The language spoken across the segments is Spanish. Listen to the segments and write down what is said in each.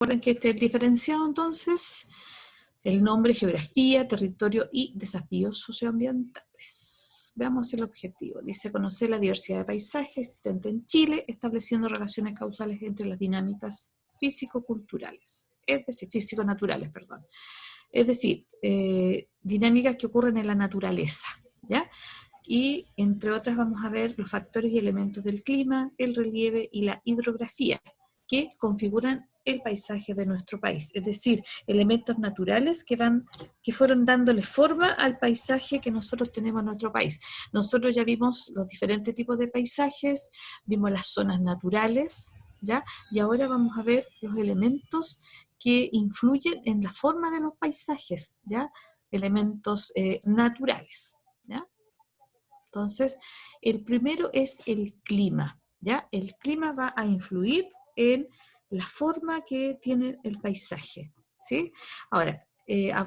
Recuerden que este es diferenciado entonces, el nombre, geografía, territorio y desafíos socioambientales. Veamos el objetivo. Dice conocer la diversidad de paisajes existente en Chile, estableciendo relaciones causales entre las dinámicas físico-culturales, es decir, físico-naturales, perdón. Es decir, dinámicas que ocurren en la naturaleza, ¿ya? Y entre otras vamos a ver los factores y elementos del clima, el relieve y la hidrografía, que configuran el paisaje de nuestro país, es decir, elementos naturales que fueron dándole forma al paisaje que nosotros tenemos en nuestro país. Nosotros ya vimos los diferentes tipos de paisajes, vimos las zonas naturales, ¿ya? Y ahora vamos a ver los elementos que influyen en la forma de los paisajes, ¿ya? Elementos naturales, ¿ya? Entonces, el primero es el clima, ¿ya? El clima va a influir en la forma que tiene el paisaje, ¿sí? Ahora,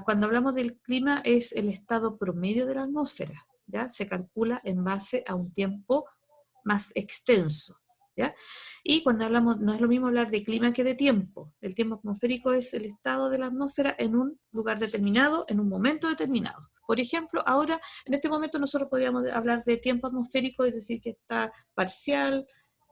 cuando hablamos del clima es el estado promedio de la atmósfera, ¿ya? Se calcula en base a un tiempo más extenso, ¿ya? Y cuando hablamos, no es lo mismo hablar de clima que de tiempo. El tiempo atmosférico es el estado de la atmósfera en un lugar determinado, en un momento determinado. Por ejemplo, ahora, en este momento nosotros podríamos hablar de tiempo atmosférico, es decir, que está parcial,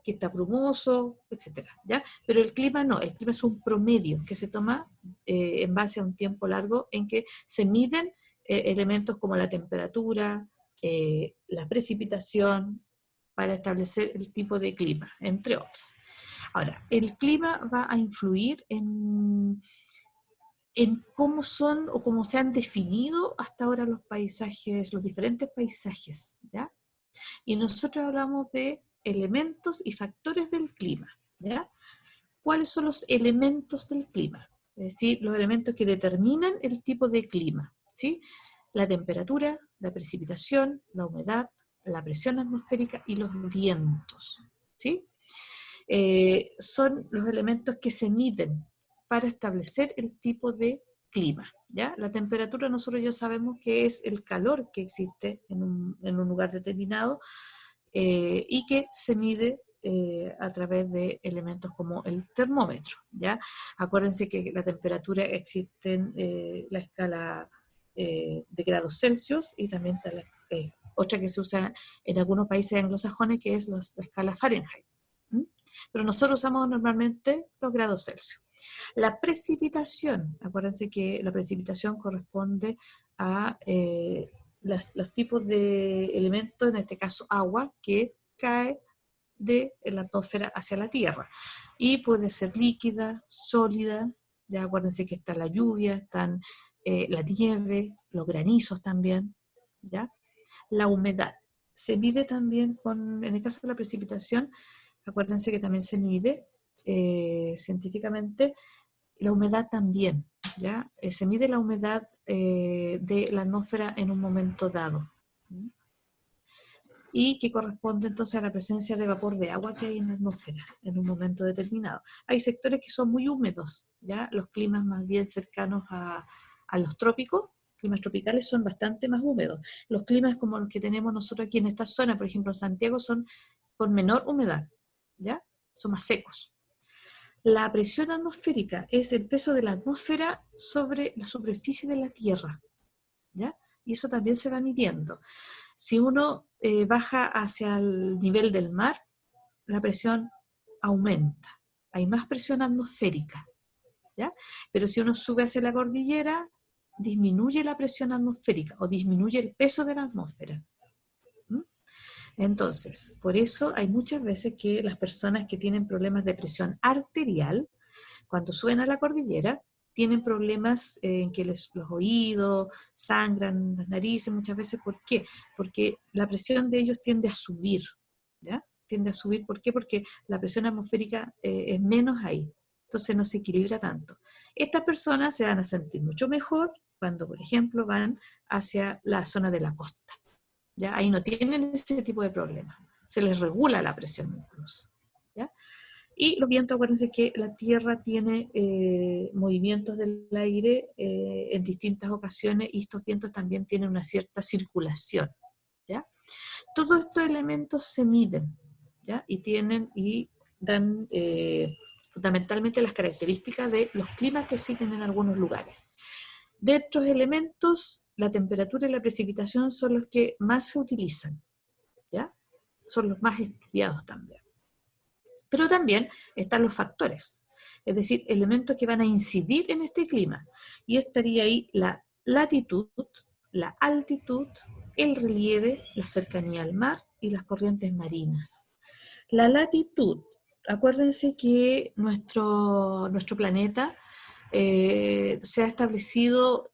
que está brumoso, etcétera, ¿ya? Pero el clima no, el clima es un promedio que se toma en base a un tiempo largo en que se miden elementos como la temperatura, la precipitación, para establecer el tipo de clima, entre otros. Ahora, el clima va a influir en cómo son o cómo se han definido hasta ahora los paisajes, los diferentes paisajes, ¿ya? Y nosotros hablamos de elementos y factores del clima, ¿ya? ¿Cuáles son los elementos del clima? Es decir, los elementos que determinan el tipo de clima, ¿sí? La temperatura, la precipitación, la humedad, la presión atmosférica y los vientos, ¿sí? Son los elementos que se miden para establecer el tipo de clima, ¿ya? La temperatura nosotros ya sabemos que es el calor que existe en un lugar determinado y que se mide a través de elementos como el termómetro, ¿ya? Acuérdense que la temperatura existe en la escala de grados Celsius y también está otra que se usa en algunos países anglosajones que es la escala Fahrenheit. Pero nosotros usamos normalmente los grados Celsius. La precipitación, acuérdense que la precipitación corresponde a los tipos de elementos, en este caso agua, que cae de la atmósfera hacia la Tierra. Y puede ser líquida, sólida, ya acuérdense que está la lluvia, están la nieve, los granizos también, ¿ya? La humedad. Se mide también en el caso de la precipitación, acuérdense que también se mide científicamente la humedad también, ¿ya? Se mide la humedad de la atmósfera en un momento dado. Y que corresponde entonces a la presencia de vapor de agua que hay en la atmósfera en un momento determinado. Hay sectores que son muy húmedos, ¿ya? Los climas más bien cercanos a los trópicos, climas tropicales son bastante más húmedos. Los climas como los que tenemos nosotros aquí en esta zona, por ejemplo en Santiago, son con menor humedad, ¿ya? Son más secos. La presión atmosférica es el peso de la atmósfera sobre la superficie de la Tierra, ¿ya? Y eso también se va midiendo. Si uno baja hacia el nivel del mar, la presión aumenta. Hay más presión atmosférica, ¿ya? Pero si uno sube hacia la cordillera, disminuye la presión atmosférica o disminuye el peso de la atmósfera. Entonces, por eso hay muchas veces que las personas que tienen problemas de presión arterial, cuando suben a la cordillera, tienen problemas en que los oídos sangran, las narices muchas veces. ¿Por qué? Porque la presión de ellos tiende a subir, ¿ya? Tiende a subir, ¿por qué? Porque la presión atmosférica es menos ahí, entonces no se equilibra tanto. Estas personas se van a sentir mucho mejor cuando, por ejemplo, van hacia la zona de la costa, ¿ya? Ahí no tienen ese tipo de problemas, se les regula la presión incluso, ¿ya? Y los vientos, acuérdense que la Tierra tiene movimientos del aire en distintas ocasiones y estos vientos también tienen una cierta circulación, ¿ya? Todos estos elementos se miden, ¿ya? Y dan fundamentalmente las características de los climas que existen en algunos lugares. De estos elementos, la temperatura y la precipitación son los que más se utilizan, ¿ya? Son los más estudiados también. Pero también están los factores, es decir, elementos que van a incidir en este clima. Y estaría ahí la latitud, la altitud, el relieve, la cercanía al mar y las corrientes marinas. La latitud, acuérdense que nuestro planeta se ha establecido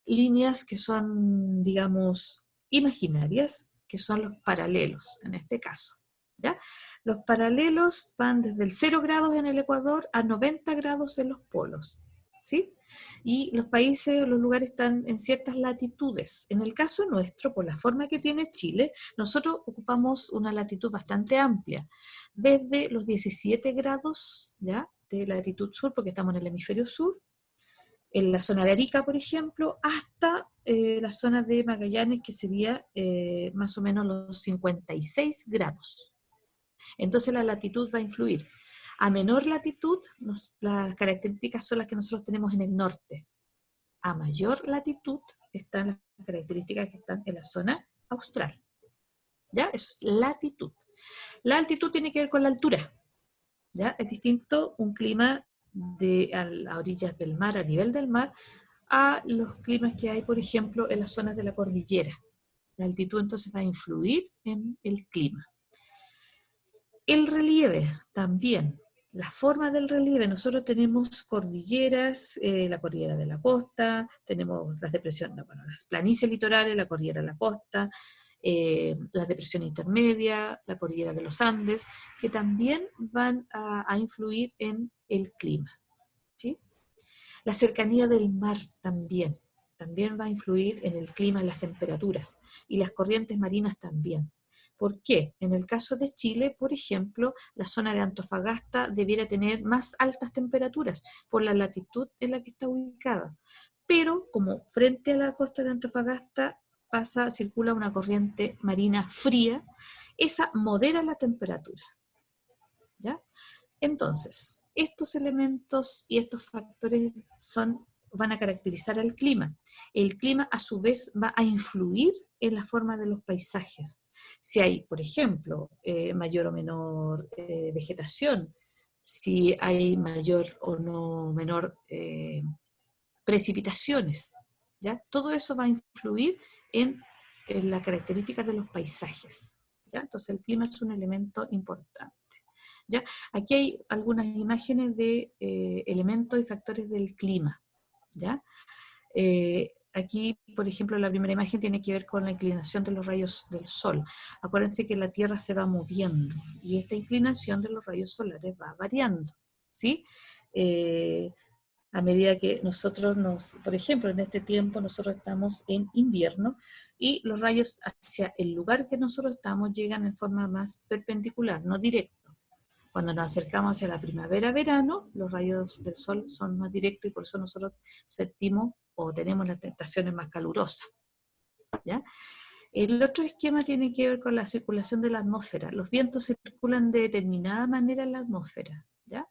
líneas que son, digamos, imaginarias, que son los paralelos en este caso, ¿ya? Los paralelos van desde el 0 grados en el Ecuador a 90 grados en los polos, ¿sí? Y los países, los lugares están en ciertas latitudes. En el caso nuestro, por la forma que tiene Chile, nosotros ocupamos una latitud bastante amplia, desde los 17 grados, ¿ya?, de latitud sur, porque estamos en el hemisferio sur, en la zona de Arica, por ejemplo, hasta la zona de Magallanes, que sería más o menos los 56 grados. Entonces la latitud va a influir. A menor latitud, las características son las que nosotros tenemos en el norte. A mayor latitud están las características que están en la zona austral. ¿Ya? Eso es latitud. La altitud tiene que ver con la altura. ¿Ya? Es distinto un clima a orillas del mar, a nivel del mar, a los climas que hay, por ejemplo, en las zonas de la cordillera. La altitud entonces va a influir en el clima. El relieve también, la forma del relieve, nosotros tenemos cordilleras, la cordillera de la costa, tenemos las depresiones, bueno, las planicies litorales, la cordillera de la costa, la depresión intermedia, la cordillera de los Andes, que también van a influir en el clima, ¿sí? La cercanía del mar también va a influir en el clima, en las temperaturas, y las corrientes marinas también. ¿Por qué? En el caso de Chile, por ejemplo, la zona de Antofagasta debiera tener más altas temperaturas por la latitud en la que está ubicada. Pero como frente a la costa de Antofagasta circula una corriente marina fría, esa modera la temperatura, ¿ya? Entonces, estos elementos y estos factores van a caracterizar al clima. El clima, a su vez, va a influir en la forma de los paisajes. Si hay, por ejemplo, mayor o menor vegetación, si hay mayor o no menor precipitaciones, ¿ya? Todo eso va a influir en las características de los paisajes, ¿ya? Entonces el clima es un elemento importante, ¿ya? Aquí hay algunas imágenes de elementos y factores del clima, ¿ya? Aquí, por ejemplo, la primera imagen tiene que ver con la inclinación de los rayos del sol. Acuérdense que la Tierra se va moviendo y esta inclinación de los rayos solares va variando, ¿sí? A medida que nosotros por ejemplo, en este tiempo nosotros estamos en invierno y los rayos hacia el lugar que nosotros estamos llegan en forma más perpendicular, no directo. Cuando nos acercamos hacia la primavera-verano, los rayos del sol son más directos y por eso nosotros sentimos o tenemos las estaciones más calurosas, ¿ya? El otro esquema tiene que ver con la circulación de la atmósfera. Los vientos circulan de determinada manera en la atmósfera, ¿ya?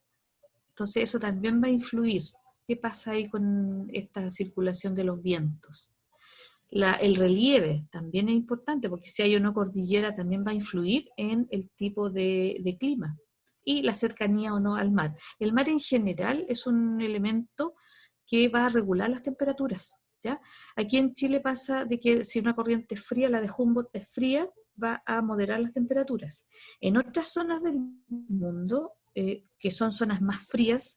Entonces eso también va a influir. ¿Qué pasa ahí con esta circulación de los vientos? El relieve también es importante, porque si hay una cordillera también va a influir en el tipo de clima. Y la cercanía o no al mar. El mar en general es un elemento que va a regular las temperaturas, ¿ya? Aquí en Chile pasa de que si una corriente fría, la de Humboldt es fría, va a moderar las temperaturas. En otras zonas del mundo, que son zonas más frías,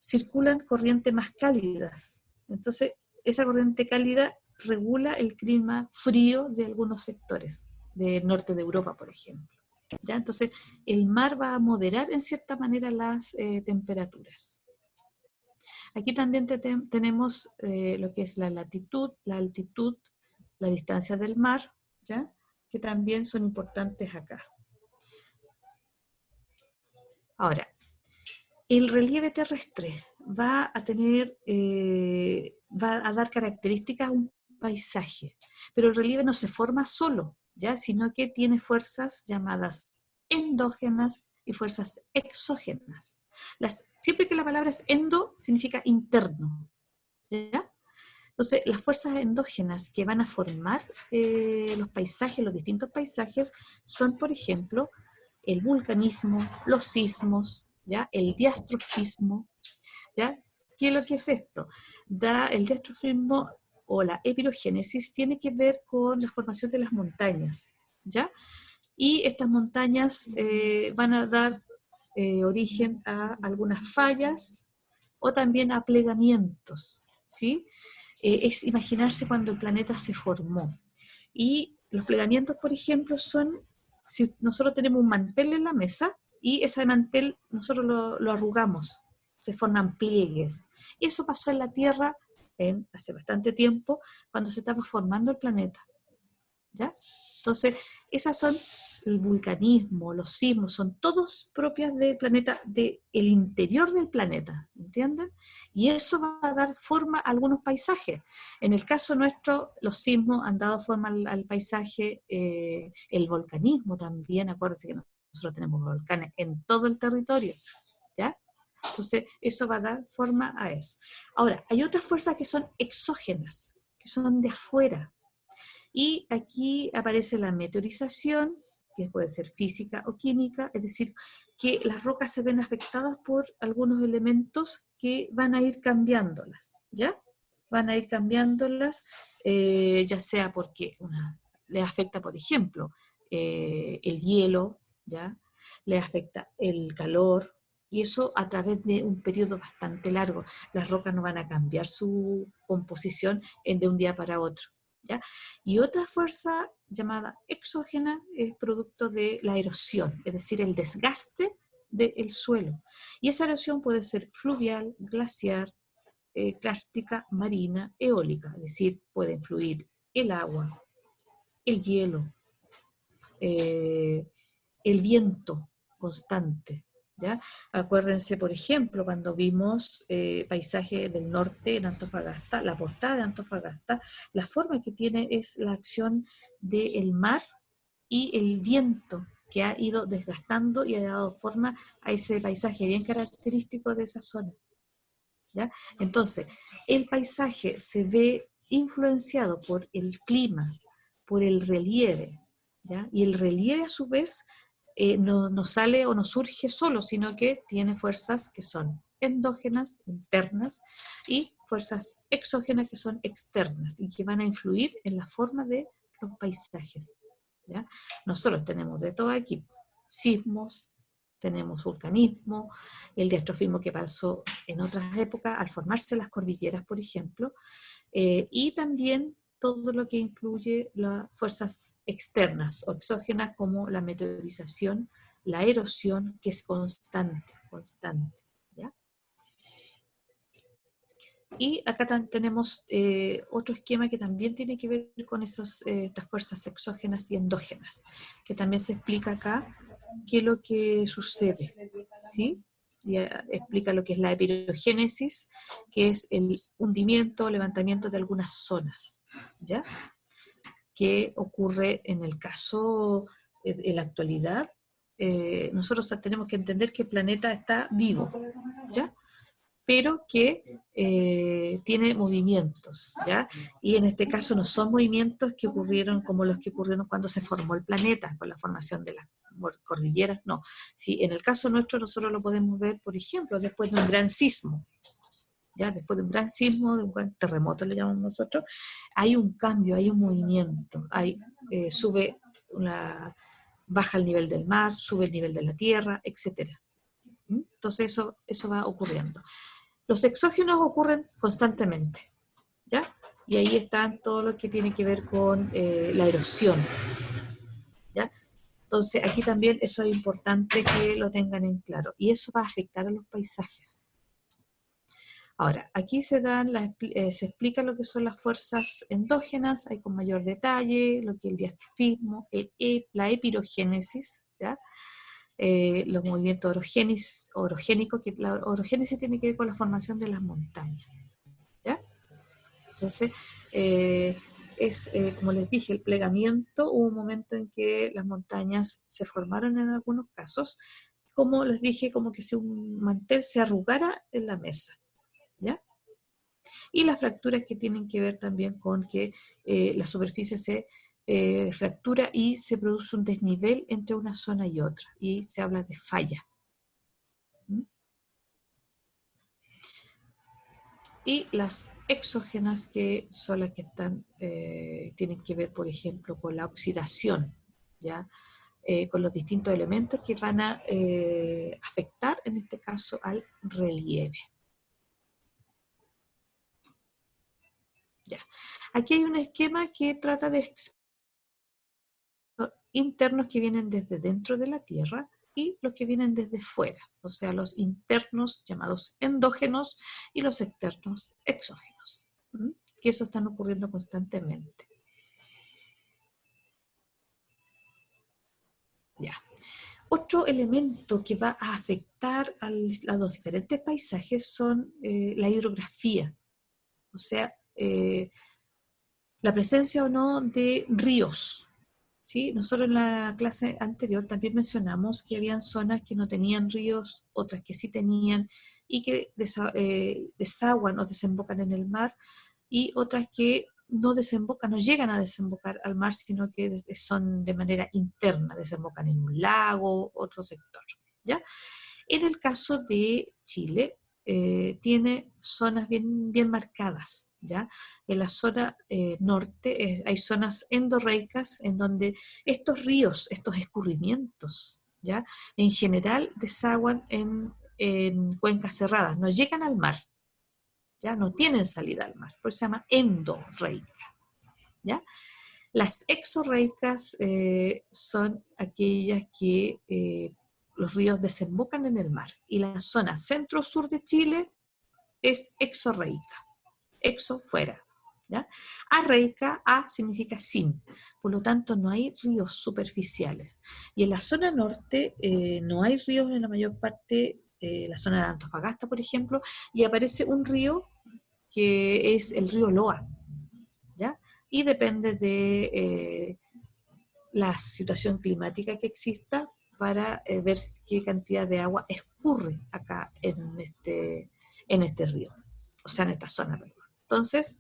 circulan corrientes más cálidas. Entonces, esa corriente cálida regula el clima frío de algunos sectores, del norte de Europa, por ejemplo, ¿ya? Entonces, el mar va a moderar en cierta manera las temperaturas. Aquí también tenemos lo que es la latitud, la altitud, la distancia del mar, ¿ya?, que también son importantes acá. Ahora, el relieve terrestre va a dar características a un paisaje, pero el relieve no se forma solo, ¿ya?, sino que tiene fuerzas llamadas endógenas y fuerzas exógenas. Siempre que la palabra es endo, significa interno, ¿ya? Entonces, las fuerzas endógenas que van a formar los paisajes, los distintos paisajes, son, por ejemplo, el vulcanismo, los sismos, ¿ya? El diastrofismo, ¿ya? ¿Qué es lo que es esto? El diastrofismo o la epirogénesis tiene que ver con la formación de las montañas, ¿ya? Y estas montañas van a dar origen a algunas fallas o también a plegamientos, ¿sí? Es imaginarse cuando el planeta se formó. Y los plegamientos, por ejemplo, son, si nosotros tenemos un mantel en la mesa y ese mantel nosotros lo arrugamos, se forman pliegues. Y eso pasó en la Tierra hace bastante tiempo, cuando se estaba formando el planeta, ¿ya? Entonces, esas son el vulcanismo, los sismos, son todos propias del planeta, del interior del planeta, ¿entienden? Y eso va a dar forma a algunos paisajes. En el caso nuestro, los sismos han dado forma al paisaje, el volcanismo también, acuérdense que nosotros tenemos volcanes en todo el territorio, ¿ya? Entonces, eso va a dar forma a eso. Ahora, hay otras fuerzas que son exógenas, que son de afuera. Y aquí aparece la meteorización, que puede ser física o química, es decir, que las rocas se ven afectadas por algunos elementos que van a ir cambiándolas, ¿ya? Van a ir cambiándolas, ya sea porque les afecta, por ejemplo, el hielo, ¿ya? Les afecta el calor, y eso a través de un periodo bastante largo. Las rocas no van a cambiar su composición de un día para otro, ¿ya? Y otra fuerza llamada exógena es producto de la erosión, es decir, el desgaste del suelo. Y esa erosión puede ser fluvial, glaciar, cárstica, marina, eólica, es decir, puede influir el agua, el hielo, el viento constante, ¿ya? Acuérdense, por ejemplo, cuando vimos paisaje del norte en Antofagasta, la portada de Antofagasta, la forma que tiene es la acción del mar y el viento que ha ido desgastando y ha dado forma a ese paisaje bien característico de esa zona, ¿ya? Entonces, el paisaje se ve influenciado por el clima, por el relieve, ¿ya? Y el relieve a su vez no sale o no surge solo, sino que tiene fuerzas que son endógenas, internas, y fuerzas exógenas que son externas y que van a influir en la forma de los paisajes, ¿ya? Nosotros tenemos de todo aquí: sismos, tenemos vulcanismo, el diastrofismo que pasó en otras épocas al formarse las cordilleras, por ejemplo, y también todo lo que incluye las fuerzas externas o exógenas, como la meteorización, la erosión, que es constante, ¿ya? Y acá tenemos otro esquema que también tiene que ver con estas fuerzas exógenas y endógenas, que también se explica acá qué es lo que sucede, ¿sí? Y explica lo que es la epirogénesis, que es el hundimiento o levantamiento de algunas zonas, ¿ya? Que ocurre en el caso, en la actualidad. Nosotros tenemos que entender que el planeta está vivo, ¿ya? Pero que tiene movimientos, ¿ya? Y en este caso no son movimientos que ocurrieron como los que ocurrieron cuando se formó el planeta, con la formación de las cordilleras, no. Sí, en el caso nuestro nosotros lo podemos ver, por ejemplo, después de un gran sismo, ¿ya? Después de un gran sismo, de un gran terremoto le llamamos nosotros, hay un cambio, hay un movimiento, baja el nivel del mar, sube el nivel de la tierra, etc. Entonces eso va ocurriendo. Los exógenos ocurren constantemente, ¿ya? Y ahí están todo lo que tiene que ver con la erosión, ¿ya? Entonces, aquí también eso es importante que lo tengan en claro. Y eso va a afectar a los paisajes. Ahora, aquí se explica lo que son las fuerzas endógenas, hay con mayor detalle, lo que es el diastrofismo, la epirogénesis, ¿ya? Los movimientos orogénicos, que la orogénesis tiene que ver con la formación de las montañas, ¿ya? Entonces, como les dije, el plegamiento, hubo un momento en que las montañas se formaron en algunos casos como les dije, como que si un mantel se arrugara en la mesa, ¿ya? Y las fracturas que tienen que ver también con que la superficie se fractura y se produce un desnivel entre una zona y otra, y se habla de falla. ¿Mm? Y las exógenas, que son las que están, tienen que ver, por ejemplo, con la oxidación, ¿ya? Con los distintos elementos que van a afectar, en este caso, al relieve. Ya. Aquí hay un esquema que trata de internos que vienen desde dentro de la Tierra y los que vienen desde fuera, o sea, los internos llamados endógenos y los externos exógenos, que eso están ocurriendo constantemente. Ya. Otro elemento que va a afectar a los diferentes paisajes son la hidrografía, o sea, la presencia o no de ríos. ¿Sí? Nosotros en la clase anterior también mencionamos que habían zonas que no tenían ríos, otras que sí tenían, y que desaguan o desembocan en el mar, y otras que no desembocan, no llegan a desembocar al mar, sino que son de manera interna, desembocan en un lago, otro sector, ¿ya? En el caso de Chile, tiene zonas bien marcadas, ¿ya? En la zona norte hay zonas endorreicas en donde estos ríos, estos escurrimientos, ¿ya? En general desaguan en cuencas cerradas, no llegan al mar, ¿ya? No tienen salida al mar, por eso se llama endorreica, ¿ya? Las exorreicas son aquellas que los ríos desembocan en el mar, y la zona centro-sur de Chile es exorreica, exo fuera, ¿ya? Arreica, a significa sin, por lo tanto no hay ríos superficiales. Y en la zona norte no hay ríos en la mayor parte, la zona de Antofagasta, por ejemplo, y aparece un río que es el río Loa, ¿ya? Y depende de la situación climática que exista para ver qué cantidad de agua escurre acá en este río, o sea, en esta zona, perdón. Entonces,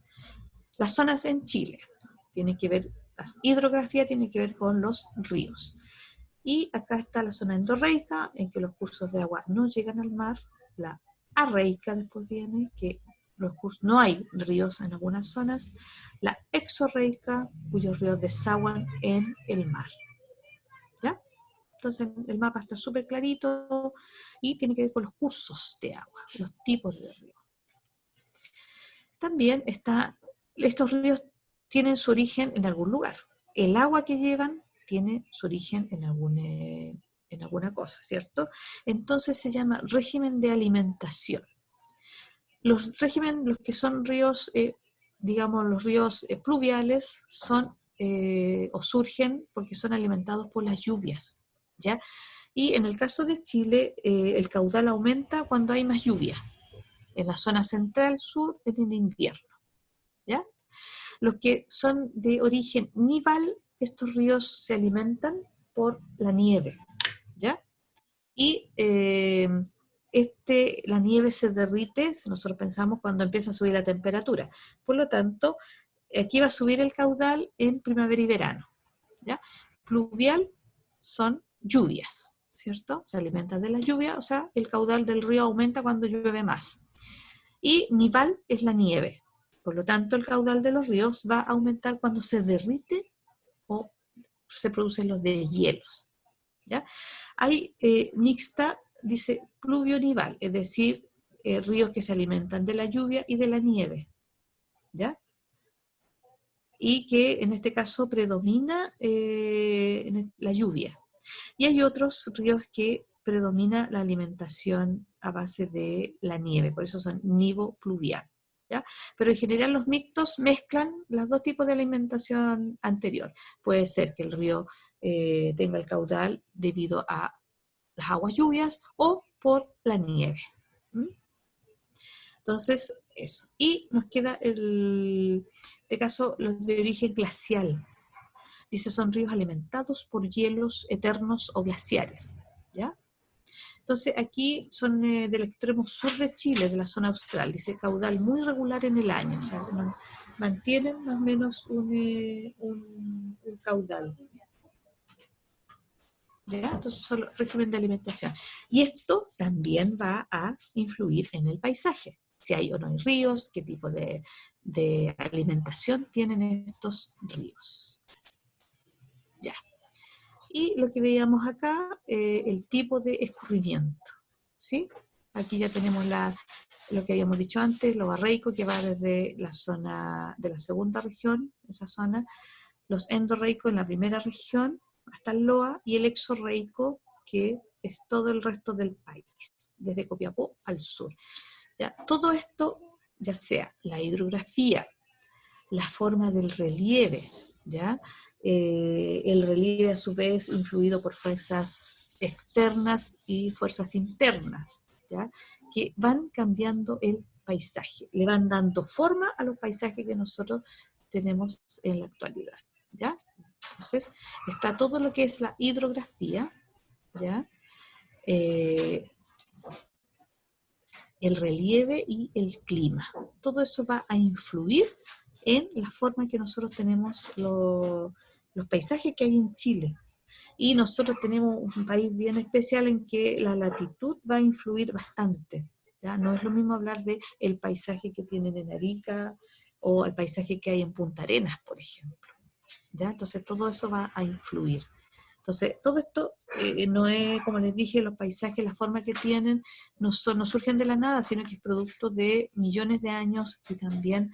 las zonas en Chile tienen que ver, la hidrografía tiene que ver con los ríos. Y acá está la zona endorreica, en que los cursos de agua no llegan al mar. La arreica después viene, que no hay ríos en algunas zonas. La exorreica, cuyos ríos desaguan en el mar. ¿Ya? Entonces el mapa está súper clarito y tiene que ver con los cursos de agua, los tipos de ríos. También estos ríos tienen su origen en algún lugar. El agua que llevan tiene su origen en alguna cosa, ¿cierto? Entonces se llama régimen de alimentación. Los que son ríos, digamos, los ríos pluviales son o surgen porque son alimentados por las lluvias, ¿ya? Y en el caso de Chile, el caudal aumenta cuando hay más lluvia. En la zona central, sur, en el invierno, ¿ya? Los que son de origen nival, estos ríos se alimentan por la nieve, ¿ya? Y la nieve se derrite, nosotros pensamos, cuando empieza a subir la temperatura. Por lo tanto, aquí va a subir el caudal en primavera y verano, ¿ya? Pluvial son lluvias, ¿cierto? Se alimentan de la lluvia, o sea, el caudal del río aumenta cuando llueve más. Y nival es la nieve. Por lo tanto, el caudal de los ríos va a aumentar cuando se derrite o se producen los deshielos, ¿ya? Hay mixta, dice pluvio-nival, es decir, ríos que se alimentan de la lluvia y de la nieve, ¿ya? Y que en este caso predomina la lluvia. Y hay otros ríos que predomina la alimentación a base de la nieve, por eso son nivo-pluvial, ¿ya? Pero en general los mixtos mezclan los dos tipos de alimentación anterior. Puede ser que el río tenga el caudal debido a las aguas lluvias o por la nieve. Entonces, eso. Y nos queda este caso, los de origen glacial. Dice, son ríos alimentados por hielos eternos o glaciares, ¿ya? Entonces aquí son del extremo sur de Chile, de la zona austral, dice caudal muy regular en el año, o sea, mantienen más o menos un caudal. ¿Ya? Entonces solo régimen de alimentación. Y esto también va a influir en el paisaje. Si hay o no hay ríos, qué tipo de alimentación tienen estos ríos. Ya. Y lo que veíamos acá, el tipo de escurrimiento. ¿Sí? Aquí ya tenemos lo que habíamos dicho antes, lo barreico, que va desde la zona de la segunda región, esa zona, los endorreicos en la primera región, hasta el Loa, y el exorreico, que es todo el resto del país, desde Copiapó al sur. ¿Ya? Todo esto, ya sea la hidrografía, la forma del relieve, ¿ya? El relieve a su vez influido por fuerzas externas y fuerzas internas, ¿ya? Que van cambiando el paisaje, le van dando forma a los paisajes que nosotros tenemos en la actualidad, ¿ya? Entonces, está todo lo que es la hidrografía, ¿ya? El relieve y el clima. Todo eso va a influir en la forma que nosotros tenemos los paisajes que hay en Chile. Y nosotros tenemos un país bien especial en que la latitud va a influir bastante. ¿Ya? No es lo mismo hablar de el paisaje que tienen en Arica o el paisaje que hay en Punta Arenas, por ejemplo. ¿Ya? Entonces todo eso va a influir. Entonces, todo esto no es, como les dije, los paisajes, la forma que tienen, no surgen de la nada, sino que es producto de millones de años y también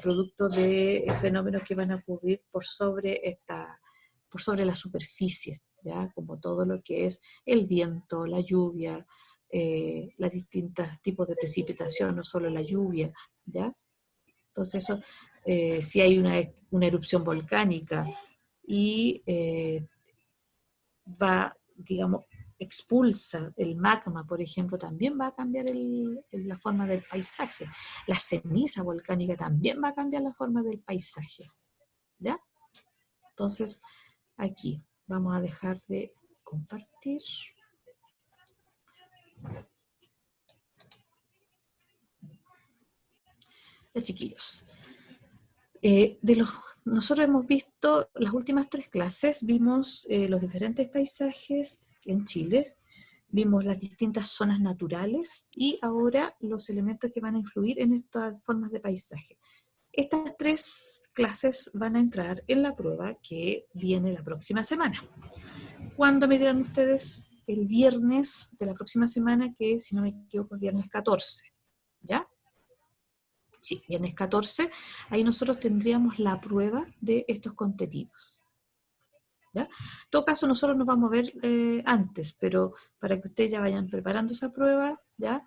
producto de fenómenos que van a ocurrir por sobre la superficie, ¿ya? Como todo lo que es el viento, la lluvia, los distintos tipos de precipitación, no solo la lluvia, ¿ya? Entonces, eso, si hay una erupción volcánica y va, digamos, expulsa el magma, por ejemplo, también va a cambiar la forma del paisaje. La ceniza volcánica también va a cambiar la forma del paisaje. ¿Ya? Entonces, aquí vamos a dejar de compartir. Ya, chiquillos. Nosotros hemos visto las últimas 3 clases, vimos los diferentes paisajes en Chile, vimos las distintas zonas naturales y ahora los elementos que van a influir en estas formas de paisaje. Estas 3 clases van a entrar en la prueba que viene la próxima semana. ¿Cuándo me dirán ustedes? El viernes de la próxima semana, que si no me equivoco es viernes 14, ¿ya? Sí, viernes 14, ahí nosotros tendríamos la prueba de estos contenidos. ¿Ya? En todo caso, nosotros nos vamos a ver antes, pero para que ustedes ya vayan preparando esa prueba, ¿ya?